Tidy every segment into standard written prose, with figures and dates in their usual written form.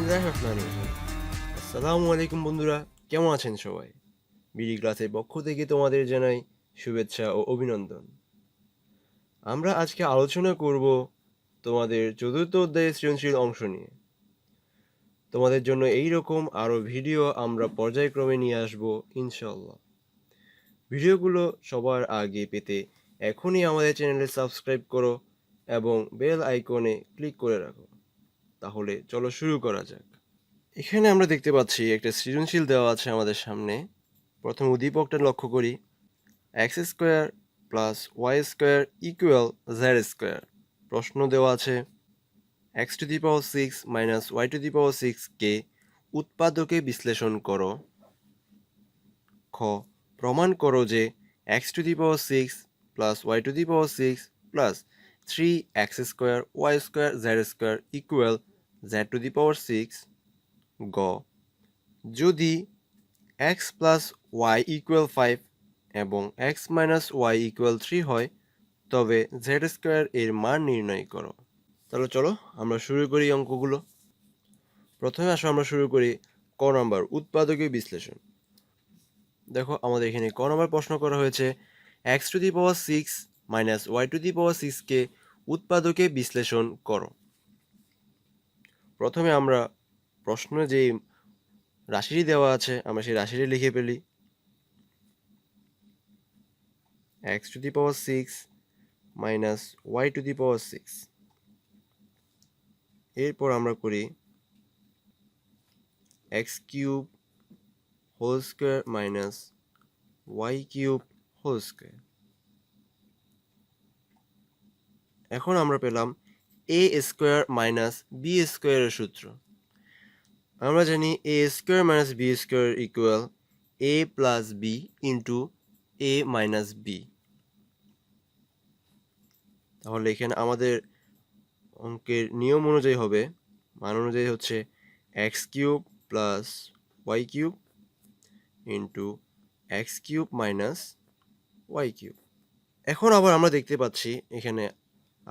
বিসমিল্লাহিররহমানিররহিম। আসসালামু আলাইকুম বন্ধুরা, কেমন আছেন সবাই? বিডি ক্লাসের পক্ষ থেকে তোমাদের জানাই শুভেচ্ছা ও অভিনন্দন। আমরা আজকে আলোচনা করব তোমাদের চতুর্থ অধ্যায়ের সৃজনশীল অংশ নিয়ে। তোমাদের জন্য এই রকম আরও ভিডিও আমরা পর্যায়ক্রমে নিয়ে আসব ইনশাআল্লাহ। ভিডিওগুলো সবার আগে পেতে এখনই আমাদের চ্যানেলে সাবস্ক্রাইব করো এবং বেল আইকনে ক্লিক করে রাখো। তাহলে চলো শুরু করা যাক। এখানে আমরা দেখতে পাচ্ছি একটা সৃজনশীল দেওয়া আছে আমাদের সামনে। প্রথম উদ্দীপকটা লক্ষ্য করি, x square plus y square equal z square. প্রশ্ন দেওয়া আছে x to the power six minus y to the power সিক্সকে উৎপাদকে বিশ্লেষণ করো। খ, প্রমাণ করো যে x to the power six plus y to the power six plus three x square y square z square equal z to the power six. গ, যদি x plus y equal five এবং x minus y equal three হয় তবে Z square এর মান নির্ণয় করো। তাহলে চলো আমরা শুরু করি অঙ্কগুলো। প্রথমে আমরা শুরু করি ক নম্বর উৎপাদকীয় বিশ্লেষণ। দেখো আমাদের এখানে ক নম্বর প্রশ্ন করা হয়েছে x to the power six minus y to the power সিক্সকে উৎপাদকে বিশ্লেষণ করো। প্রথমে আমরা প্রশ্নে যে রাশিটি দেওয়া আছে আমরা সেই রাশিটি লিখে ফেলি, x to the power 6 minus y to the power 6। এরপর আমরা করি x cube whole square minus y cube whole square. এখন আমরা পেলাম a স্কোয়ার মাইনাস বি স্কোয়ারের সূত্র। আমরা জানি a square minus b square equal a plus b into a minus b. তাহলে এখানে আমাদের অঙ্কের নিয়ম অনুযায়ী হবে, মান অনুযায়ী হচ্ছে x cube plus y cube into x cube minus y cube. এখন আবার আমরা দেখতে পাচ্ছি এখানে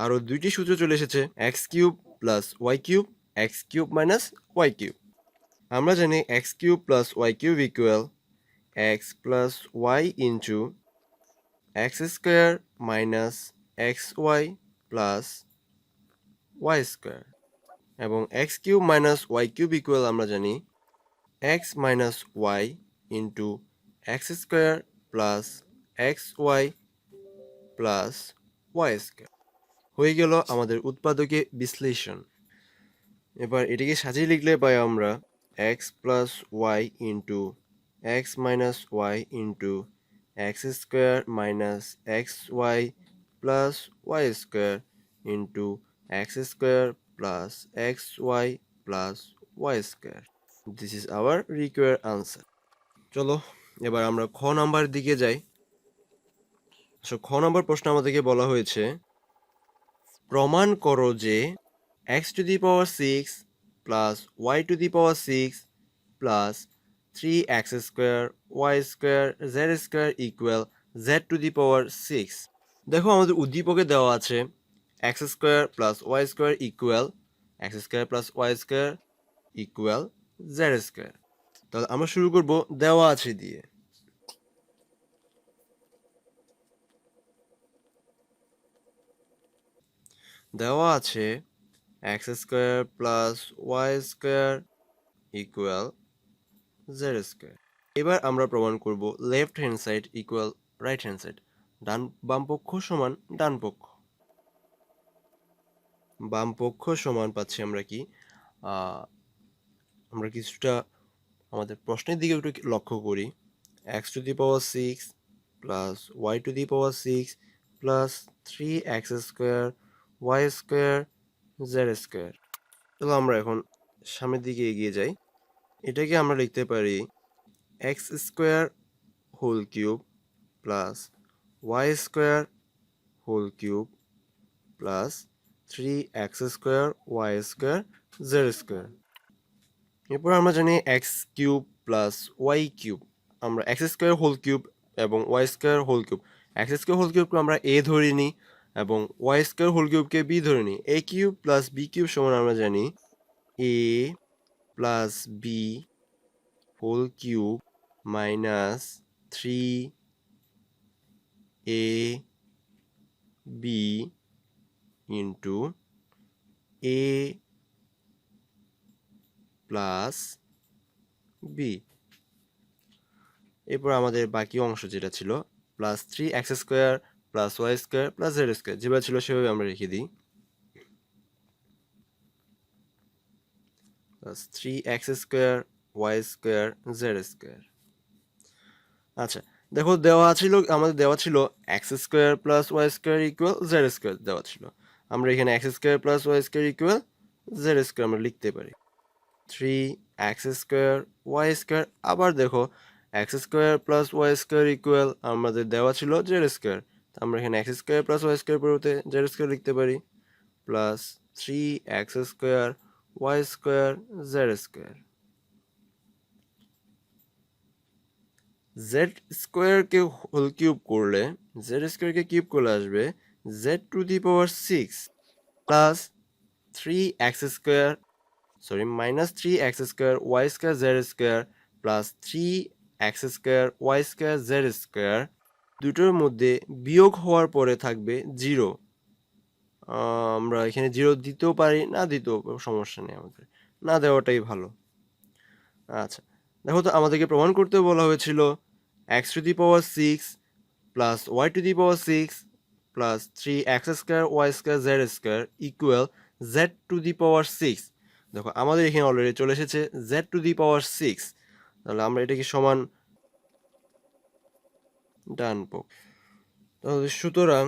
আরও দুইটি সূত্র চলে এসেছে, x cube plus y cube, x cube minus y cube. আমরা জানি x cube plus y cube equal x plus y into x square minus x y plus y square, এবং x cube minus y cube equal আমরা জানি x minus y into x square plus x y plus y square. হয়ে গেল আমাদের উৎপাদকে বিশ্লেষণ। এবার এটিকে সাজিয়ে লিখলে পাই আমরা x plus y into x minus y into x square minus x y plus y square into x square plus x y plus y square. This is our required answer. চলো এবার আমরা খ নাম্বার দিকে যাই। খ নম্বর প্রশ্ন আমাদেরকে বলা হয়েছে প্রমাণ করো যে x to the power six plus y to the power six plus three x square y square z square equal z to the power six. দেখো আমাদের উদ্দীপকে দেওয়া আছে x square plus y square equal x square plus y square equal z square. তাহলে আমরা শুরু করব দেওয়া আছে দিয়ে। দেওয়া আছে x square plus y square equal z square. এবার আমরা প্রমাণ করব left hand side equal right hand side, বাম পক্ষ সমান ডান পক্ষ। বাম পক্ষ সমান পাচ্ছি আমরা কি, আমরা কিছুটা আমাদের প্রশ্নের দিকে একটু লক্ষ্য করি, x to the power six plus y to the power six plus three x square y square z square. তাহলে আমরা এখন সামনের দিকে এগিয়ে যাই। এটাকে আমরা লিখতে পারি x square whole cube plus y square whole cube plus three x square y square z square. এরপর আমরা জানি x cube plus y cube, আমরা এক্স স্কোয়ার হোল কিউব এবং y square whole cube, x square whole কিউবকে আমরা a ধরে নিই এবং ওয়াই স্কোয়ার হোল কিউবকে বি ধরে নিই। A cube plus b cube সমান আমরা জানি a plus b whole cube minus 3ab into a plus b. এরপর আমাদের বাকি অংশ যেটা ছিল plus 3x² plus y² plus z² যেভাবে ছিল সেভাবে আমরা রেখে দিই। Plus 3x² y² z²। আচ্ছা দেখো আমাদের দেওয়া ছিল x² plus y² equal z² দেওয়া ছিল। আমরা এখানে x² plus y² equal z² আমরা লিখতে পারি। 3x² y² আবার দেখো x² প্লাস y² ইকুয়াল আমাদের দেওয়া ছিল z²। আমরা এখানে x² প্লাস y² পরিবর্তে z² লিখতে পারি। Plus 3x² y² z²। z² whole cube করলে z² কিউব করলে আসবে z⁶ plus 3x² minus 3x² y² z² plus 3x² y² z² দুটোর মধ্যে বিয়োগ হওয়ার পরে থাকবে 0। আমরা এখানে 0 দিতেও পারি, না দিতেও সমস্যা নেই, আমাদের না দেওয়াটাই ভালো। আচ্ছা দেখো তো আমাদেরকে প্রমাণ করতে বলা হয়েছিল x⁶ plus y⁶ plus 3x² y² z² equal z⁶। দেখো আমাদের এখানে অলরেডি চলে এসেছে z⁶। তাহলে আমরা এটাকে সমান টানবো। তাহলে সুতরাং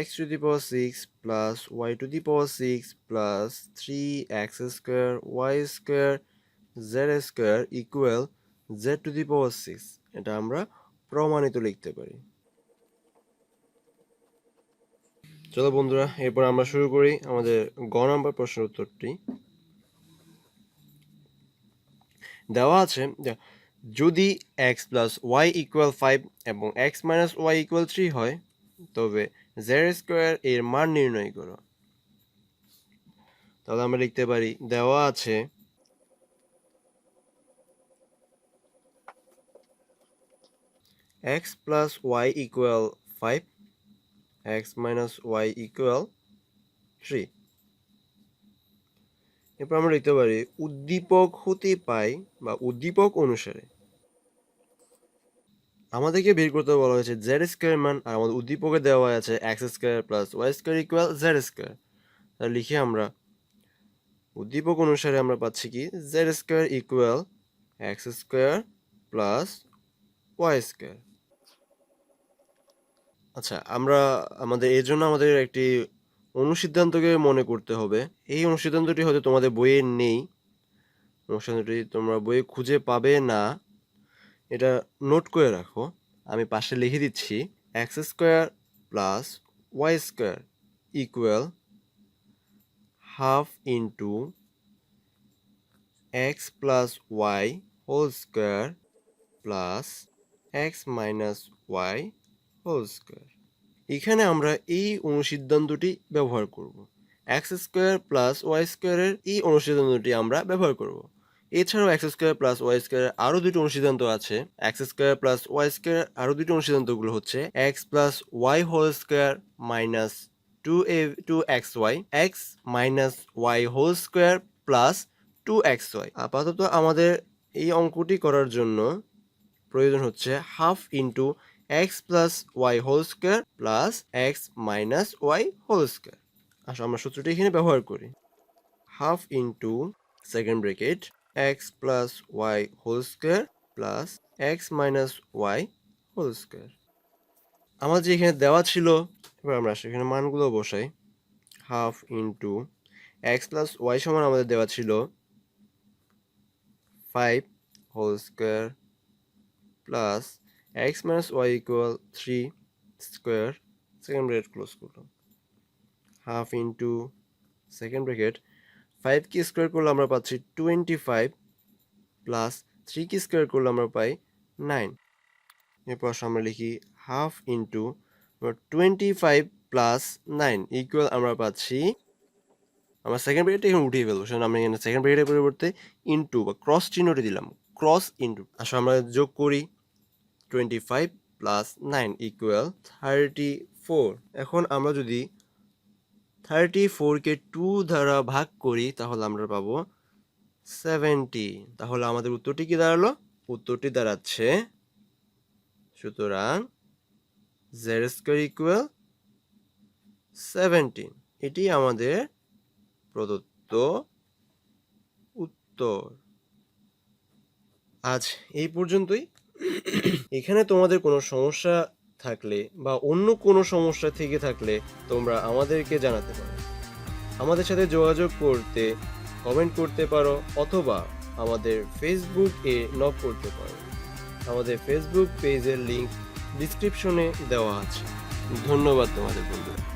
x⁶ plus y⁶ plus 3x² y² z² equal z⁶। এটা আমরা প্রমাণিত লিখতে পারি। চলো বন্ধুরা, এরপর আমরা শুরু করি আমাদের গ নাম্বার প্রশ্নের উত্তরটি। দেওয়া আছে যদি x প্লাস y ইকুয়াল 5 এবং x মাইনাস y ইকুয়াল 3 হয় তবে z² এর মান নির্ণয় করো। তাহলে আমরা লিখতে পারি দেওয়া আছে x plus y equal 5, x minus y equal 3। এরপর আমরা লিখতে পারি উদ্দীপক হতে পাই বা উদ্দীপক অনুসারে আমাদেরকে বের করতে বলা হয়েছে z² মান, আর আমাদের উদ্দীপকে দেওয়া আছে x² plus y² equal z²। তাহলে লিখে আমরা উদ্দীপক অনুসারে আমরা পাচ্ছি কি z² equal x² plus y²। আচ্ছা আমরা এর জন্য আমাদের একটি অনুসিদ্ধান্তকে মনে করতে হবে। এই অনুসিদ্ধান্তটি হয়তো তোমাদের বইয়ে নেই, অনুসিদ্ধান্তটি তোমরা বইয়ে খুঁজে পাবে না, এটা নোট করে রাখো। আমি পাশে লিখে দিচ্ছি x² plus y² equal half into x plus y whole square plus x minus y whole square. এখানে আমরা এই অনুসিদ্ধান্তটি ব্যবহার করব। x² প্লাস y² এর এই অনুসিদ্ধান্তটি আমরা ব্যবহার করব। এছাড়াও x² প্লাস y² আরও দুটি অনুসিদ্ধান্ত আছে। x² প্লাস y² আরও দুটি অনুসিদ্ধান্তগুলো হচ্ছে x plus y whole square minus 2xy, x minus y whole square plus 2xy। আপাতত আমাদের এই অঙ্কটি করার জন্য প্রয়োজন হচ্ছে half into x plus y whole square plus x minus y whole square. আসলে আমরা সূত্রটি এখানে ব্যবহার করি। Half into second bracket x plus y whole square plus x minus y whole square. আমার যে এখানে দেওয়া ছিল, এবার আমরা সেখানে মানগুলো বসাই। Half into x plus y সমান আমাদের দেওয়া ছিল 5 whole square plus x minus y equal 3 square, second bracket close করলাম, half into second bracket 5 কি স্কোয়ার করলে আমরা পাচ্ছি 25 প্লাস 3 কি স্কোয়ার করলে আমরা পাই 9। এরপর আমরা লিখি হাফ ইন্টু 25 প্লাস 9 ইকুয়াল আমরা পাচ্ছি আমরা সেকেন্ড ব্র্যাকেটটা এখানে উঠিয়ে ফেলবো, সেজন্য আমরা এখানে সেকেন্ড ব্র্যাকেটের পরিবর্তে ইনটু বা ক্রস চিহ্নটি দিলাম, ক্রস ইনটু। আসলে আমরা যোগ করি 25 প্লাস 9 ইকুয়াল 34। এখন আমরা যদি 34কে 2 দ্বারা ভাগ করি তাহলে আমরা পাবো 70। তাহলে আমাদের উত্তরটি কি দাঁড়ালো? উত্তরটি দাঁড়াচ্ছে, সুতরাং z² ইকুয়াল 17। এটি আমাদের প্রদত্ত উত্তর। আজ এই পর্যন্তই। এখানে তোমাদের কোনো সমস্যা থাকলে বা অন্য কোনো সমস্যা থেকে থাকলে তোমরা আমাদেরকে জানাতে পারো। আমাদের সাথে যোগাযোগ করতে কমেন্ট করতে পারো অথবা আমাদের ফেসবুকে নক করতে পারো। আমাদের ফেসবুক পেজের লিংক ডিসক্রিপশনে দেওয়া আছে। ধন্যবাদ তোমাদের বন্ধুরা।